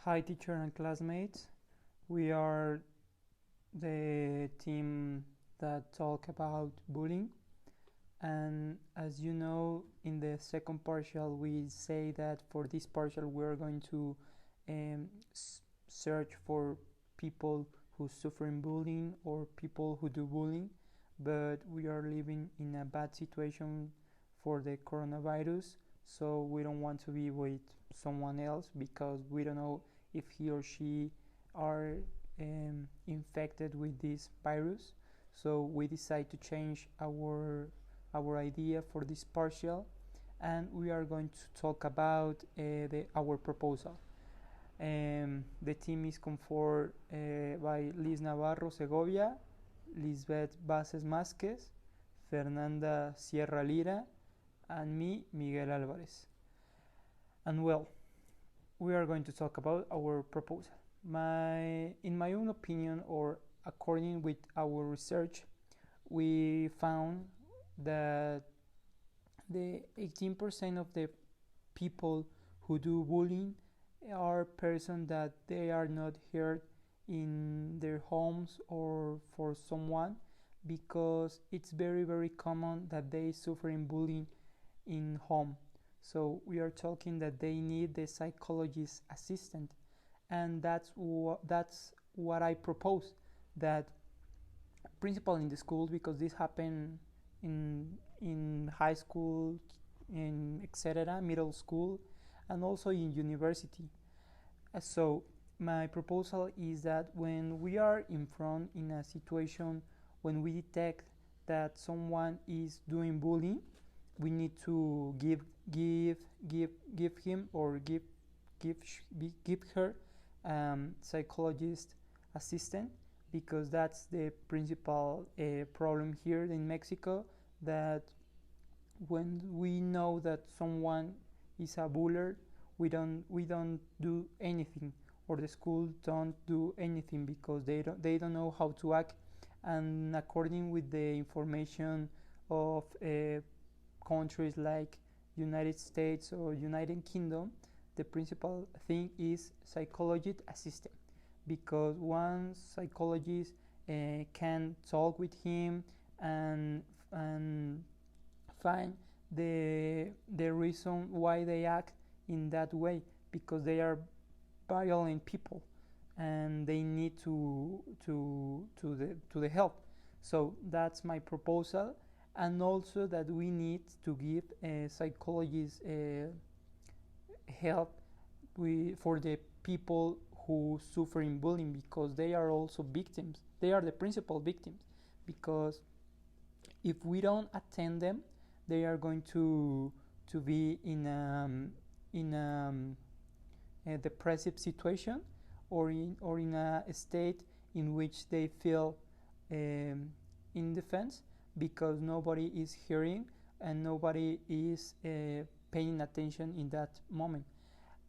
Hi, teacher and classmates. We are the team that talk about bullying. And as you know, in the second partial, we say that for this partial, we're going to um, search for people who suffer in bullying or people who do bullying. But we are living in a bad situation for the coronavirus, so we don't want to be with someone else because we don't know if he or she are infected with this virus. So we decide to change our idea for this partial, and we are going to talk about our proposal. The team is conformed by Liz Navarro Segovia, Lisbeth Bases Másquez, Fernanda Sierra Lira, and me, Miguel Alvarez. And well, we are going to talk about our proposal. In my own opinion, or according with our research, we found that the 18% of the people who do bullying are persons that they are not heard in their homes or for someone, because it's very common that they suffer in bullying in home. So we are talking that they need the psychologist assistant, and that's what I propose, that principal in the schools, because this happened in high school, in etc., middle school, and also in university. So my proposal is that when we are in a situation, when we detect that someone is doing bullying, we need to give him or give her psychologist assistant, because that's the principal problem here in Mexico, that when we know that someone is a bullier, we don't do anything, or the school don't do anything, because they don't know how to act. And according with the information of countries like United States or United Kingdom, the principal thing is psychologist assistant, because one psychologist can talk with him and find the reason why they act in that way, because they are violent people and they need to the help. So that's my proposal. And also that we need to give psychologists help for the people who suffer in bullying, because they are also victims. They are the principal victims, because if we don't attend them, they are going to be in a depressive situation, or in a state in which they feel indefense, because nobody is hearing and nobody is paying attention in that moment.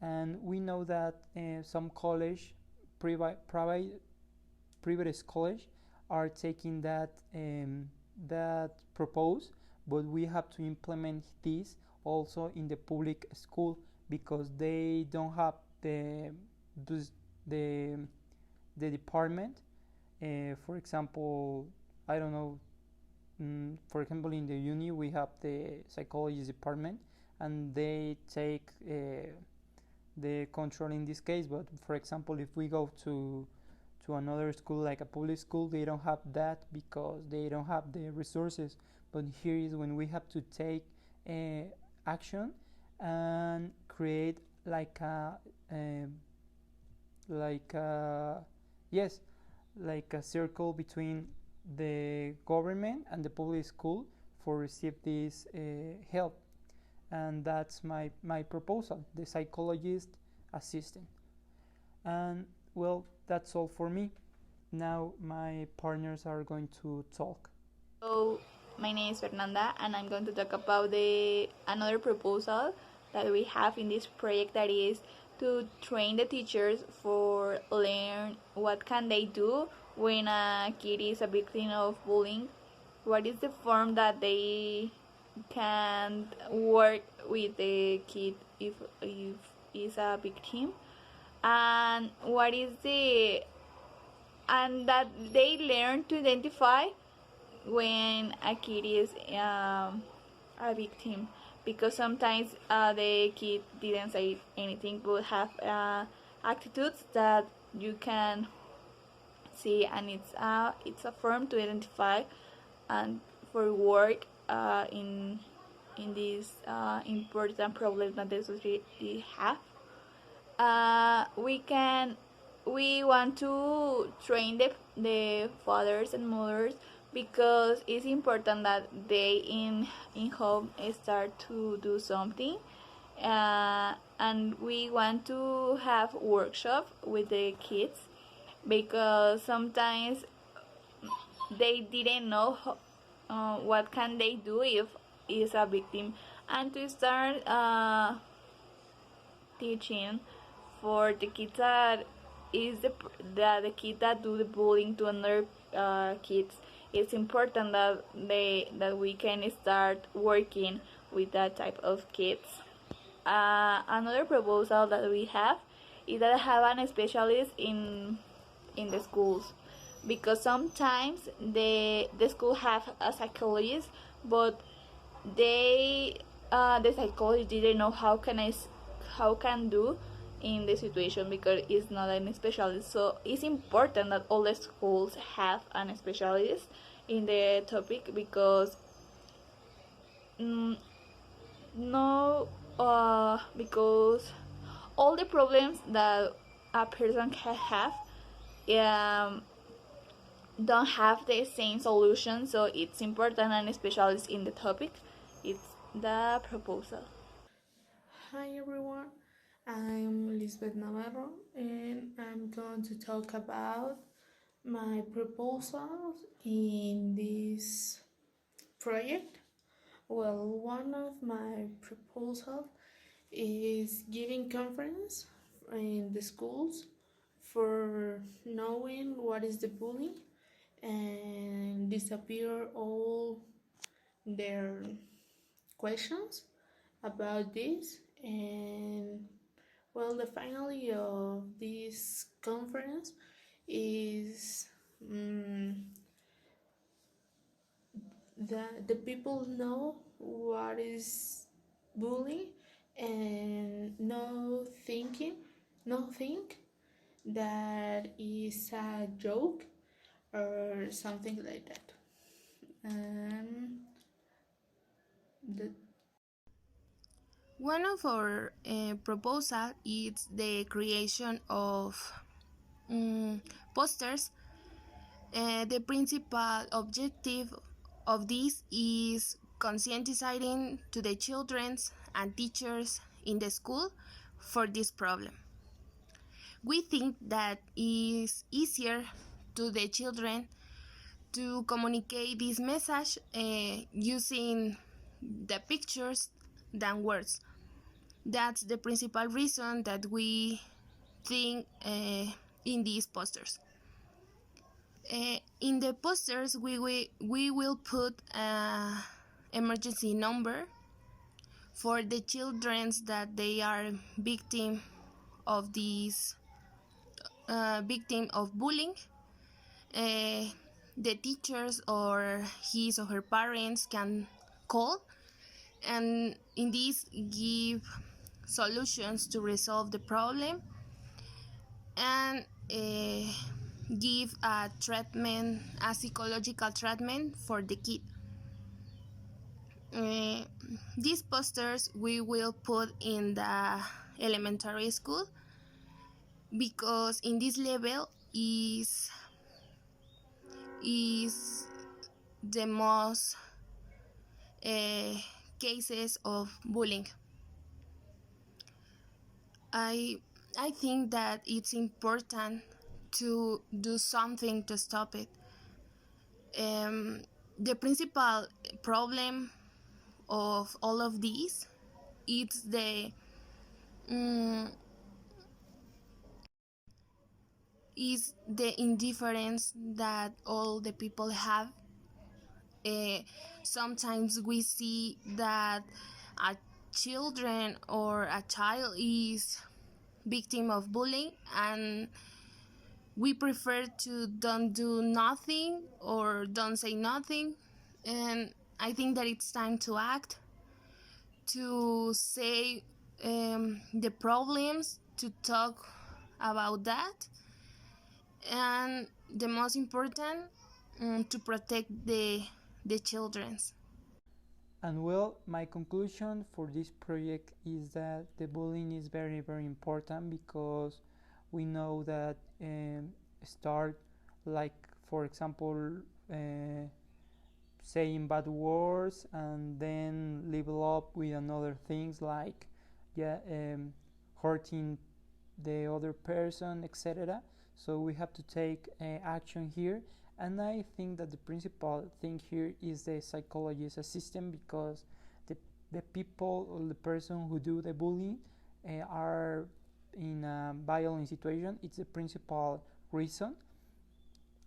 And we know that some private college are taking that propose, but we have to implement this also in the public school, because they don't have the department. For example, I don't know. For example, in the uni we have the psychology department, and they take the control in this case. But for example, if we go to another school, like a public school, they don't have that, because they don't have the resources. But here is when we have to take action and create like a yes, like a circle between the government and the public school for receive this help. And that's my proposal, the psychologist assistant. And well, that's all for me. Now my partners are going to talk. So, my name is Fernanda, and I'm going to talk about the another proposal that we have in this project, that is to train the teachers for learn what can they do when a kid is a victim of bullying. What is the form that they can work with the kid if is a victim, and what is the and that they learn to identify when a kid is a victim, because sometimes the kid didn't say anything but have attitudes that you can see, and it's a form to identify and for work in these important problems that the society have. We want to train the fathers and mothers, because it's important that they in home start to do something, and we want to have workshop with the kids, because sometimes they didn't know what can they do if is a victim, and to start teaching for the kids that is the kid that do the bullying to other kids. It's important that we can start working with that type of kids. Another proposal that we have is that have a specialist in the schools, because sometimes the school have a psychologist, but they the psychologist didn't know how can do in the situation, because it's not a specialist. So it's important that all the schools have an specialist in the topic, because mm, no because all the problems that a person can have um, don't have the same solution, so it's important and specialist in the topic. It's the proposal. Hi everyone, I'm Lisbeth Navarro and I'm going to talk about my proposals in this project. Well, one of my proposals is giving conference in the schools for knowing what is the bullying and disappear all their questions about this. And well, the finale of this conference is that the people know what is bullying and no think that is a joke or something like that. And the One of our proposal is the creation of posters. The principal objective of this is conscientizing to the children and teachers in the school for this problem. We think that is easier to the children to communicate this message using the pictures than words. That's the principal reason that we think in these posters. In the posters, we will put an emergency number for the children that they are victim of bullying. The teachers or his or her parents can call, and in this give solutions to resolve the problem, and give a psychological treatment for the kid. These posters we will put in the elementary school, because in this level is the most cases of bullying. I I think that it's important to do something to stop it. The principal problem of all of these is um, the indifference that all the people have. Sometimes we see that a children or a child is victim of bullying, and we prefer to don't do nothing or don't say nothing. And I think that it's time to act, to say the problems, to talk about that, and the most important, to protect the children's. And well, my conclusion for this project is that the bullying is very, very important because we know that start, like for example, saying bad words and then level up with another things like yeah, hurting the other person, etc. So we have to take action here, and I think that the principal thing here is the psychologist assistant because the, the people or the person who do the bullying are in a violent situation. It's the principal reason,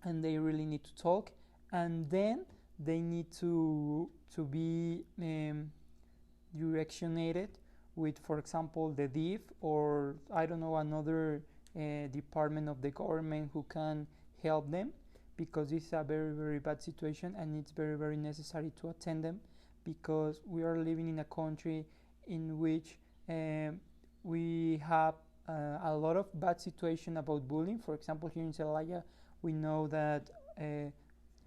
and they really need to talk, and then they need to be directionated with, for example, the DIF or I don't know, another department of the government who can help them, because this is a very, very bad situation and it's very, very necessary to attend them, because we are living in a country in which we have a lot of bad situation about bullying. For example, here in Celaya, we know that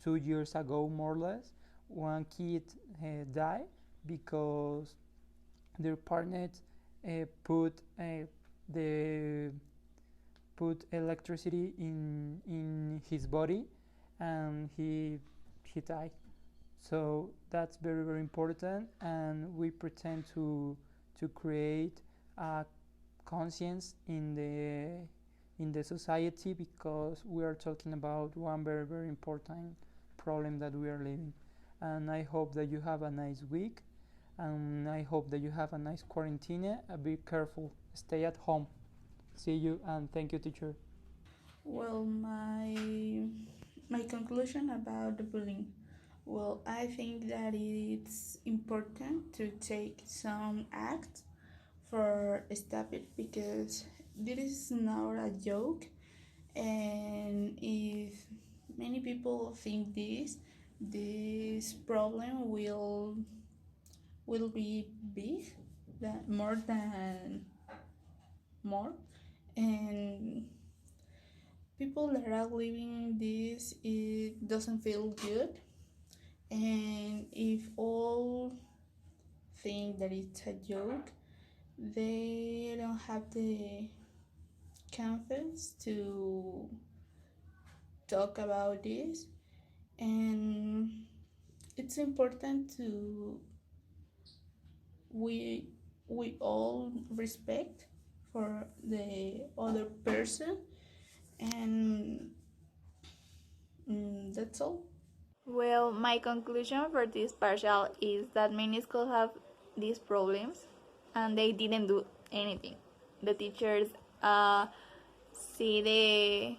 2 years ago, more or less, one kid died because their partners put the put electricity in his body, and he died. So that's very, very important, and we pretend to create a conscience in the society, because we are talking about one very, very important problem that we are living. And I hope that you have a nice week, and I hope that you have a nice quarantine. Be careful, stay at home. See you, and thank you, teacher. Well, my conclusion about the bullying. Well, I think that it's important to take some act for stop it, because this is not a joke, and if many people think this problem will be big, that more, and people that are living this, it doesn't feel good, and if all think that it's a joke, they don't have the confidence to talk about this. And it's important to we we all respect for the other person, and that's all. Well, my conclusion for this partial is that many schools have these problems and they didn't do anything. The teachers see the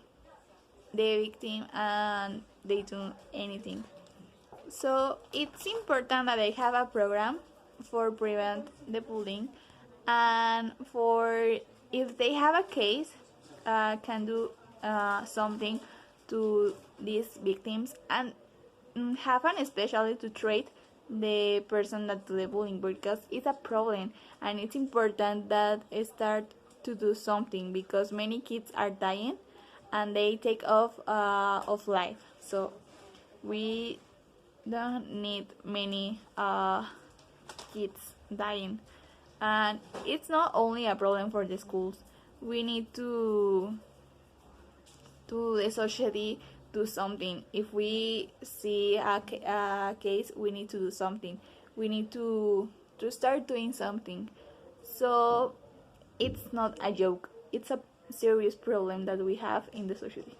victim and they do anything. So it's important that they have a program for prevent the bullying, and for if they have a case, can do something to these victims, and have an especially to treat the person that do the bullying, because it's a problem and it's important that start to do something, because many kids are dying and they take off of life. So we don't need many kids dying, and it's not only a problem for the schools. We need to the society do something. If we see a case, we need to do something. We need to start doing something. So it's not a joke, it's a serious problem that we have in the society.